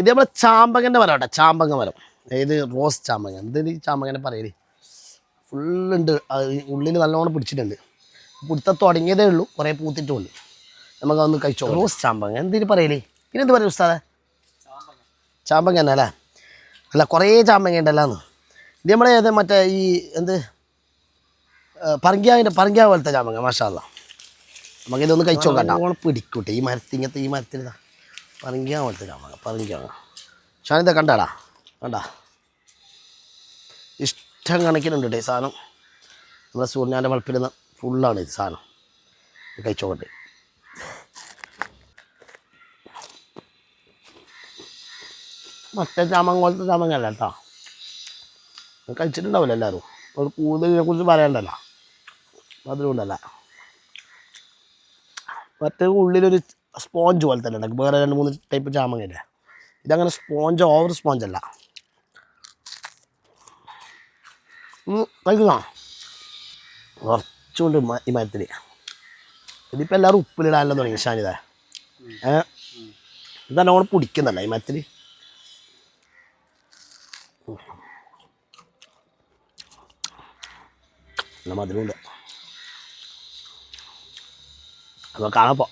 ഇത് നമ്മളെ ചാമ്പകൻ്റെ മരം കേട്ടോ, ചാമ്പങ്ങ മരം. ഏത് റോസ് ചാമ്പങ്ങ, എന്തിന് ഈ ചാമ്പങ്ങനെ പറയല്. ഫുള്ളുണ്ട്, ഉള്ളിൽ നല്ലോണം പിടിച്ചിട്ടുണ്ട്. പിടുത്തം തുടങ്ങിയതേ ഉള്ളൂ, കുറേ പൂത്തിട്ടുമുണ്ട്. നമുക്കതൊന്ന് കഴിച്ചോ. റോസ് ചാമ്പങ്ങ എന്തിന് പറയല്, ഇനെന്ത് പറയും ഉസ്താദേ? ചാമ്പങ്ങ തന്നെ അല്ലേ? അല്ല കുറേ ചാമ്പങ്ങ ഉണ്ടല്ലോ. ഇത് നമ്മളെ ഏത് മറ്റേ ഈ എന്ത് പറങ്കിയ പോലത്തെ ചാമ്പങ്ങ. മാഷാ അല്ലാ, നമുക്കിതൊന്ന് കഴിച്ചു നോക്കാം. ഓണം പിടിക്കൂട്ടെ ഈ മരത്തിൽ, ഈ മരത്തിൽ പറങ്കിയ പോലത്തെ ചാമ്പങ്ങ, പറങ്കിയ. ഷാനിത കണ്ടാടാ, കണ്ടാ ഇഷ്ടം കണക്കിനുണ്ട് കേട്ടോ ഈ സാധനം. നമ്മുടെ സൂര്യനാൻ്റെ വളപ്പിൽ നിന്ന് ഫുള്ളാണ് ഇത് സാധനം. കഴിച്ചു നോക്കട്ടെ. മറ്റേ ചാമ്പങ്ങ പോലത്തെ ചാമ്പങ്ങ അല്ല കേട്ടോ, കഴിച്ചിട്ടുണ്ടാവില്ല എല്ലാവരും. ഒരു കൂടുതലിനെ കുറിച്ച് പറയണ്ടല്ലോ, അതിലുണ്ടല്ല. മറ്റേ ഉള്ളിലൊരു സ്പോഞ്ച് പോലെ തന്നെ ഉണ്ട്. വേറെ 2-3 ടൈപ്പ് ചാമ്പങ്ങയില്ലേ, ഇതങ്ങനെ സ്പോഞ്ച്, ഓവർ സ്പോഞ്ചല്ല. കഴിക്കുന്നോ? കുറച്ചുകൊണ്ട് ഈ മരത്തിൽ. ഇതിപ്പോൾ എല്ലാവരും ഉപ്പിലിടാനെല്ലാം തുടങ്ങി ഷാനിത. ഇതന്നെ ഓണം പിടിക്കുന്നല്ല ഈ മരത്തിൽ. നല്ല മധുരമുണ്ട്. അപ്പോൾ കാണാപ്പോൾ